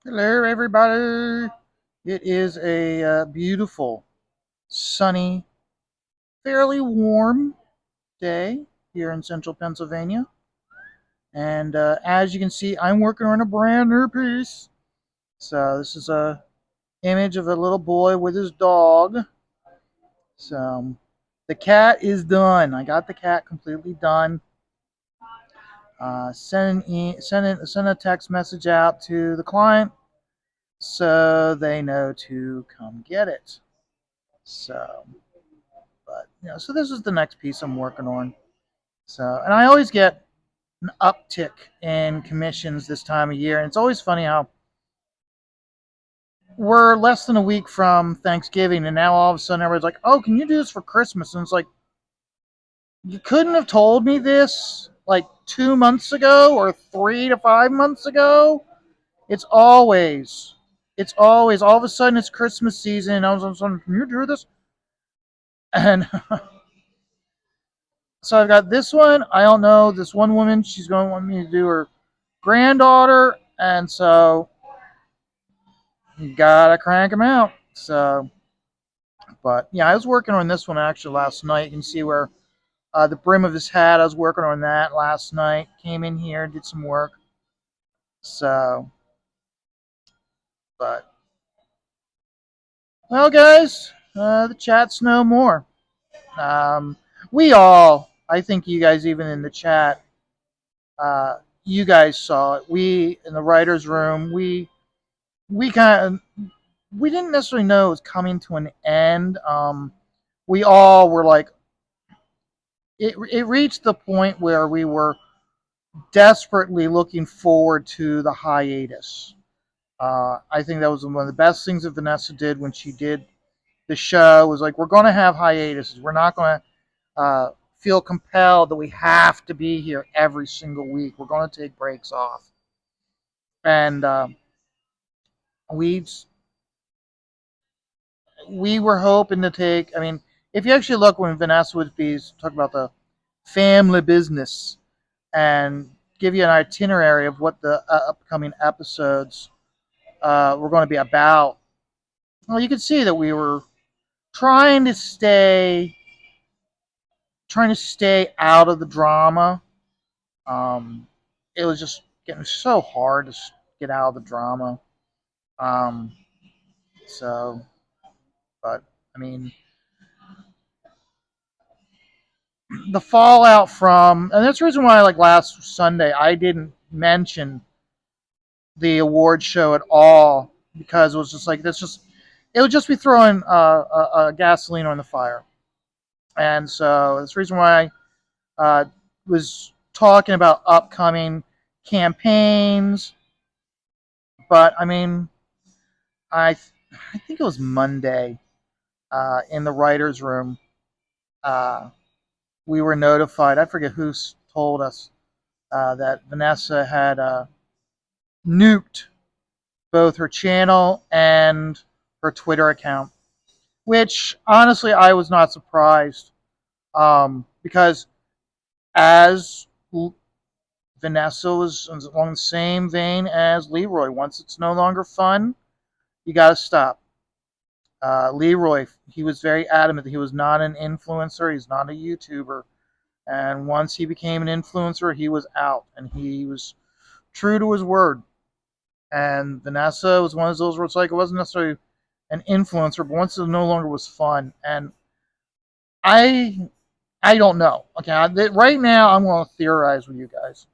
Hello, everybody. It is a beautiful, sunny, fairly warm day here in central Pennsylvania. And as you can see, I'm working on a brand new piece. So this is a image of a little boy with his dog. So the cat is done. I got the cat completely done. Send a text message out to the client so they know to come get it. So But so this is the next piece I'm working on. So, and I always get an uptick in commissions this time of year, and it's always funny how we're less than a week from Thanksgiving, and now all of a sudden everybody's like, "Oh, can you do this for Christmas?" And it's like, you couldn't have told me this like 2 months ago or 3 to 5 months ago. It's always, it's always all of a sudden it's Christmas season, and all of a sudden, can you do this? And so I've got this one. I don't know this one woman. She's going to want me to do her granddaughter, and so you gotta crank them out. So, but yeah, I was working on this one actually last night. You can see where the brim of his hat. I was working on that last night. Came in here, did some work. So, but well, guys, the chat's no more. Um, we all, I think you guys even in the chat, you guys saw it. We in the writers' room, we kind of we didn't necessarily know it was coming to an end. We all were like, it reached the point where we were desperately looking forward to the hiatus. I think that was one of the best things that Vanessa did when she did the show. Was like, we're going to have hiatuses. We're not going to feel compelled that we have to be here every single week. We're going to take breaks off, and we we were hoping to take. I mean, if you actually look when Vanessa would be talk about the family business and give you an itinerary of what the upcoming episodes were going to be about, well, you could see that we were trying to stay out of the drama. Um, it was just getting so hard to get out of the drama. Um, so, but I mean, the fallout from, and that's the reason why, like last Sunday, I didn't mention the award show at all because it was just like that's just it would just be throwing gasoline on the fire, and so that's the reason why I was talking about upcoming campaigns. But I mean, I I think it was Monday in the writers' room. Uh, we were notified. I forget who told us that Vanessa had nuked both her channel and her Twitter account, which honestly I was not surprised because as Vanessa was along the same vein as Leroy, once it's no longer fun, you got to stop. Leroy, he was very adamant that he was not an influencer, he's not a YouTuber, and once he became an influencer, he was out, and he was true to his word. And Vanessa was one of those where it's like it wasn't necessarily an influencer, but once it no longer was fun, and I I don't know. Okay, right now I'm going to theorize with you guys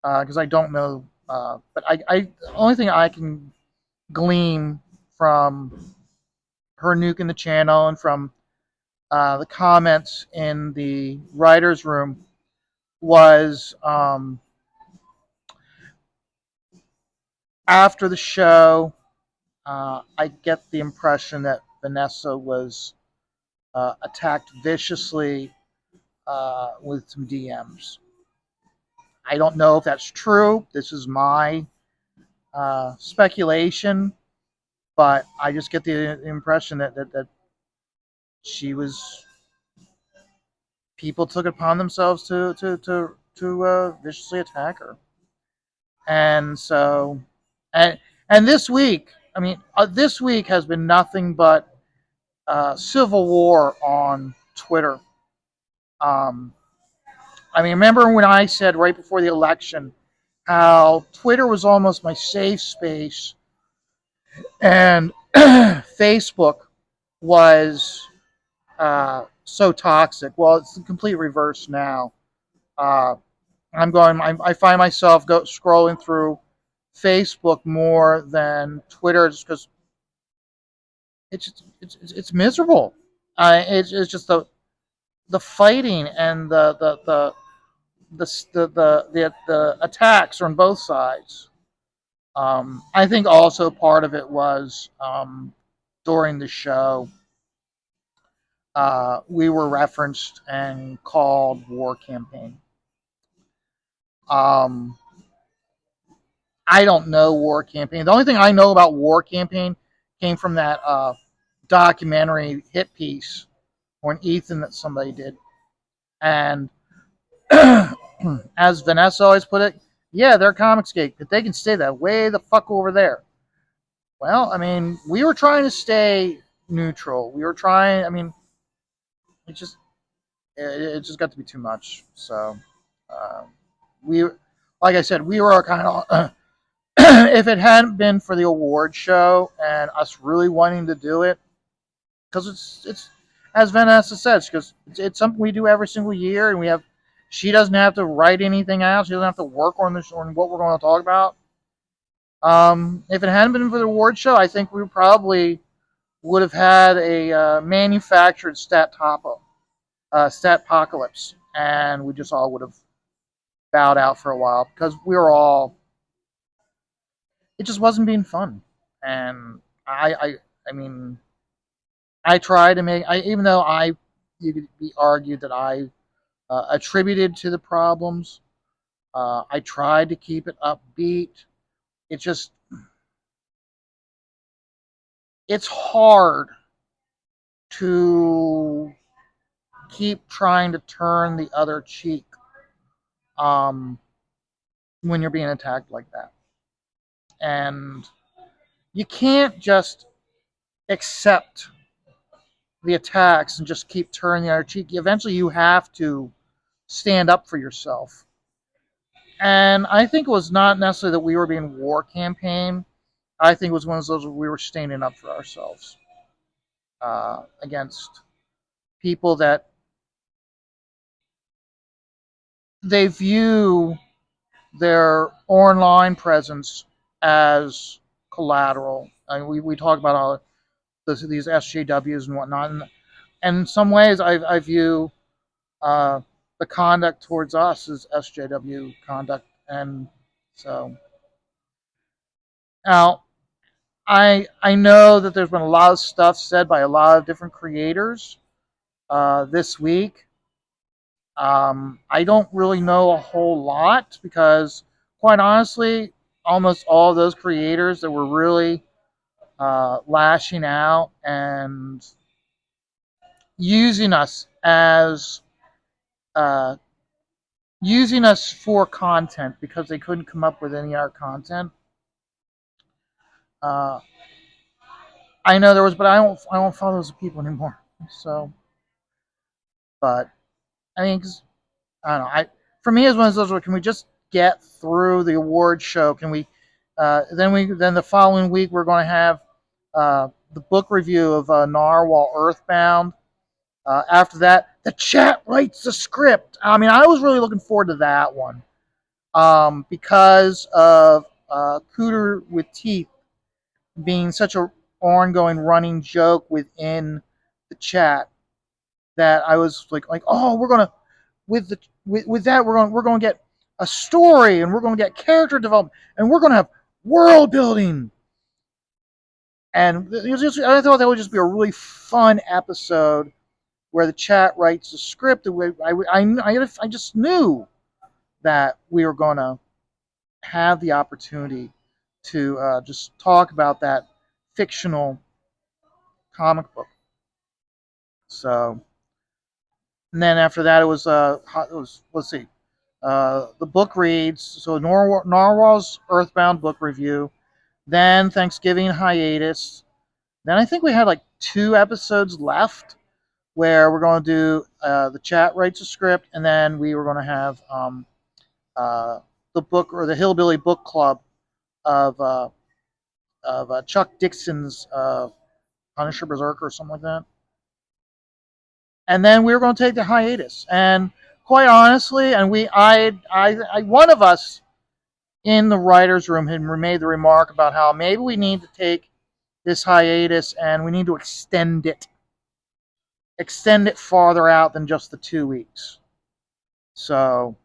because I don't know. But the only thing I can glean from her nuking the channel and from the comments in the writers' room was after the show. I get the impression that Vanessa was attacked viciously with some DMs. I don't know if that's true. This is my speculation, but I just get the impression that she was people took it upon themselves to viciously attack her, and so and And this week, this week has been nothing but civil war on Twitter. Um, remember when I said right before the election how Twitter was almost my safe space and Facebook was so toxic. Well, it's the complete reverse now. Uh, I find myself scrolling through Facebook more than Twitter just because it's miserable. It's just the fighting and the attacks are on both sides. I think also part of it was during the show we were referenced and called war campaign. Um, I don't know war campaign. The only thing I know about war campaign came from that documentary hit piece on Ethan that somebody did. And as Vanessa always put it, yeah, they're Comicsgate, but they can stay that way the fuck over there. Well, we were trying to stay neutral. We were trying. It just it just got to be too much. So uh, we, like I said, we were kind of. If it hadn't been for the award show and us really wanting to do it, because it's as Vanessa says, because it's something we do every single year, and we have. She doesn't have to write anything out. She doesn't have to work on this on what we're going to talk about. If it hadn't been for the award show, I think we probably would have had a manufactured statpocalypse, and we just all would have bowed out for a while because we were all. It just wasn't being fun, and I mean, I tried to make. Even though you could be argued that I attributed to the problems. I tried to keep it upbeat. It just it's hard to keep trying to turn the other cheek um, when you're being attacked like that. And you can't just accept the attacks and just keep turning the other cheek. Eventually, you have to stand up for yourself. And I think it was not necessarily that we were being war campaign. I think it was one of those where we were standing up for ourselves against people that they view their online presence as collateral. We talk about all these SJWs and whatnot, and in some ways, I view the conduct towards us as SJW conduct, and so now I know that there's been a lot of stuff said by a lot of different creators this week. I don't really know a whole lot because, quite honestly, almost all of those creators that were really lashing out and using us as uh, using us for content because they couldn't come up with any other content. Uh, I know there was, but I don't follow those people anymore. So, but cause, I don't know. For me, it's one of those where can we just get through the award show? Can we? Then the following week we're going to have the book review of Narwhal Earthbound. After that, the chat writes the script. I was really looking forward to that one because of Cooter with Teeth being such a ongoing running joke within the chat that I was like, oh, we're gonna with that we're going to get a story and we're going to get character development and we're going to have world building. And I thought that would just be a really fun episode where the chat writes the script. I just knew that we were going to have the opportunity to just talk about that fictional comic book. So, and then after that, let's see, the book reads. So Narwhal's Earthbound book review. Then Thanksgiving hiatus. Then I think we had like 2 episodes left where we're going to do the chat writes a script, and then we were going to have uh, the book or the Hillbilly Book Club of Chuck Dixon's Punisher Berserker or something like that. And then we were going to take the hiatus. And quite honestly, and one of us in the writers' room had made the remark about how maybe we need to take this hiatus and we need to extend it farther out than just the 2 weeks. So,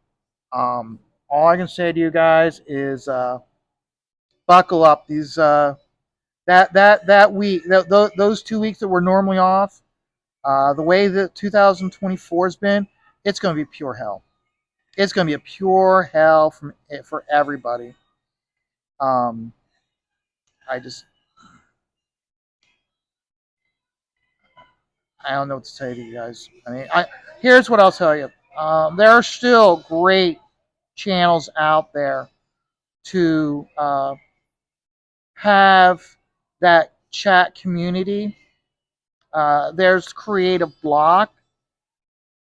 all I can say to you guys is buckle up. That week, those 2 weeks that we're normally off, the way that 2024 has been, it's going to be pure hell. It's going to be a pure hell for everybody. Um, I just, I don't know what to say to you guys. I mean, here's what I'll tell you. There are still great channels out there to have that chat community. There's Creative Block,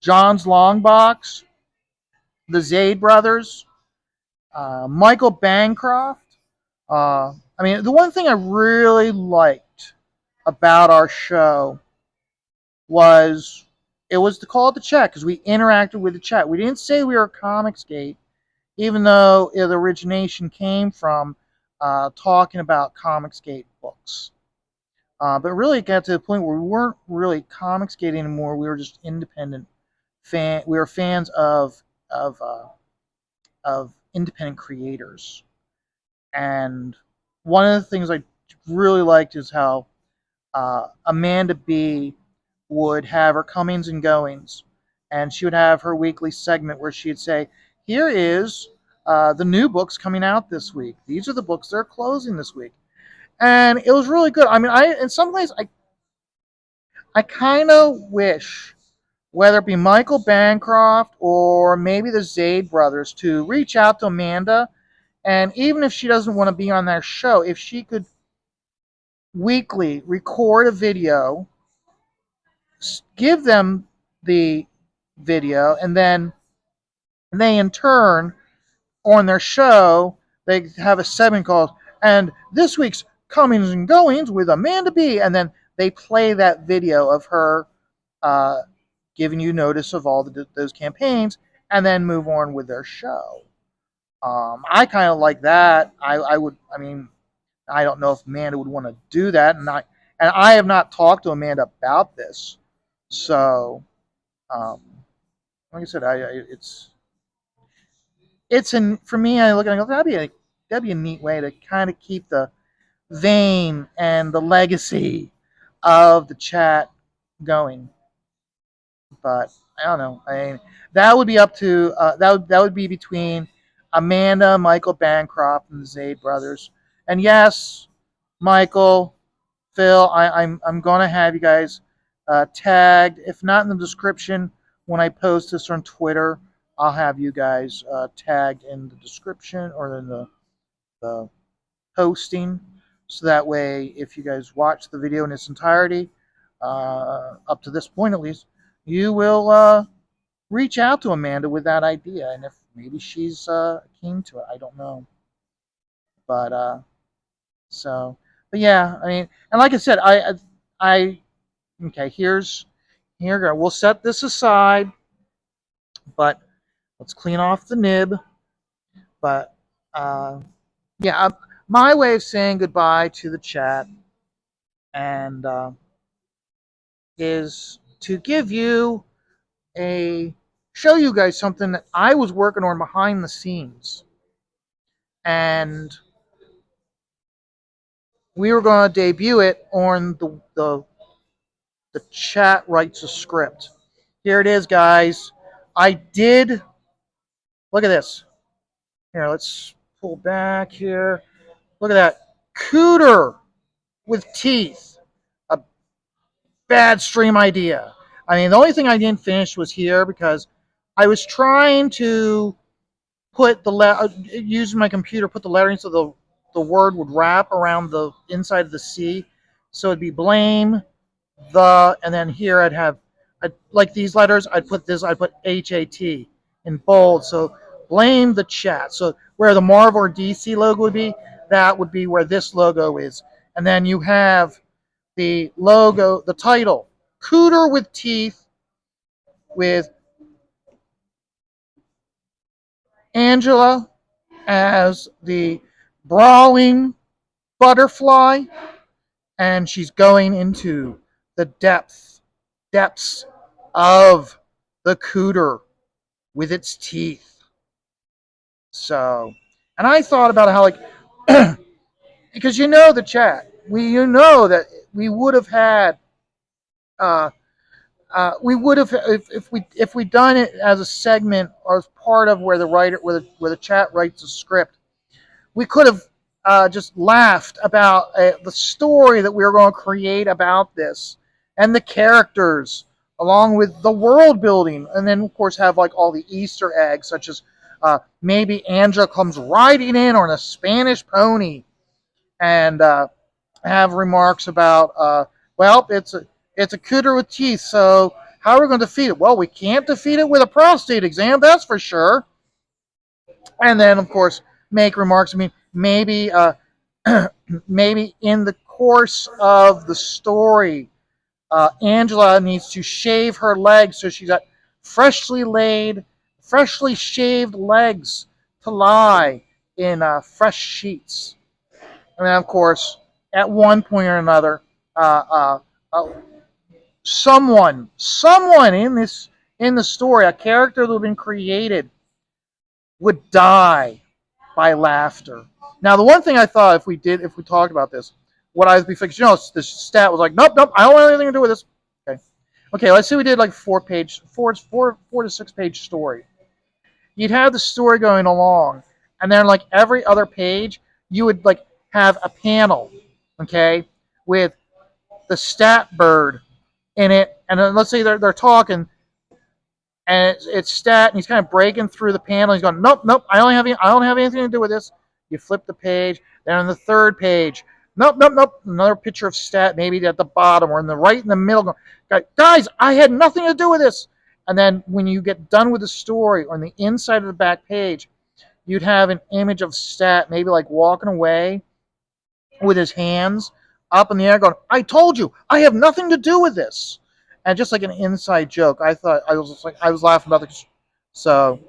John's Longbox, the Zaid Brothers, Michael Bancroft. I mean, the one thing I really liked about our show was it was to call it the chat because we interacted with the chat. We didn't say we were Comicsgate, even though the origination came from talking about Comicsgate books. But really, it got to the point where we weren't really Comicsgate anymore. We were just independent we were fans of uh, of independent creators. And one of the things I really liked is how Amanda B would have her comings and goings, and she would have her weekly segment where she'd say, "Here is the new books coming out this week. These are the books that are closing this week," and it was really good. I mean, in some ways, I kind of wish, whether it be Michael Bancroft or maybe the Zaid brothers, to reach out to Amanda, and even if she doesn't want to be on their show, if she could weekly record a video, give them the video, and then they in turn on their show they have a segment called "And This Week's Comings and Goings with Amanda B," and then they play that video of her uh, giving you notice of all those campaigns, and then move on with their show. I kind of like that. I would. I mean, I don't know if Amanda would want to do that, and I have not talked to Amanda about this. So, um, like I said, it's for me. I look at it and go, that'd be a neat way to kind of keep the vein and the legacy of the chat going. But I don't know. I mean, that would be up to that would be between Amanda, Michael Bancroft, and the Zaid brothers. And yes, Michael, Phil, I'm gonna have you guys tagged. If not in the description, when I post this on Twitter, I'll have you guys tagged in the description or in the posting, so that way, if you guys watch the video in its entirety, up to this point at least, you will reach out to Amanda with that idea, and if maybe she's keen to it, I don't know. But so, but yeah, I mean, and like I said, I okay. Here we go. We'll set this aside, but let's clean off the nib. But yeah, my way of saying goodbye to the chat and is to show you guys something that I was working on behind the scenes, and we were going to debut it on the chat writes a script. Here it is, guys. I did. Look at this. Here, let's pull back here. Look at that. Cooter with teeth. A bad stream idea. I mean, the only thing I didn't finish was here because I was trying to put using my computer, put the letterings of the word would wrap around the inside of the C. So it'd be blame the, and then here like these letters, I'd put HAT in bold. So blame the chat. So where the Marvel or DC logo would be, that would be where this logo is. And then you have the logo, the title, Cooter with teeth, with Angela as the brawling butterfly, and she's going into the depths of the cooter with its teeth. So, and I thought about how, like, because you know the chat, you know that we would have had, uh, we would have if we done it as a segment or as part of where the writer where the chat writes a script, we could have just laughed about the story that we were going to create about this and the characters along with the world building, and then of course have like all the Easter eggs such as maybe Angela comes riding in on a Spanish pony and have remarks about well, it's a cooter with teeth, so how are we going to defeat it? Well, we can't defeat it with a prostate exam, that's for sure. And then of course make remarks. I mean, maybe maybe in the course of the story, Angela needs to shave her legs, so she's got freshly shaved legs to lie in fresh sheets. And then, of course, at one point or another, uh, uh, uh, someone in the story, a character that had been created, would die by laughter. Now, the one thing I thought if we talked about this, what I'd be fixed, this stat was like, nope, I don't want anything to do with this. Okay, let's say we did like four to 6 page story. You'd have the story going along, and then like every other page, you would like have a panel, okay, with the stat bird in it, and then let's say they're talking, and it's stat, and he's kind of breaking through the panel. He's going, nope, I don't have anything to do with this. You flip the page, then on the third page, nope, another picture of stat, maybe at the bottom or in the right in the middle. Going, guys, I had nothing to do with this. And then when you get done with the story, on the inside of the back page, you'd have an image of stat, maybe like walking away with his hands up in the air, going, "I told you, I have nothing to do with this." And just like an inside joke, I thought I was laughing about this. So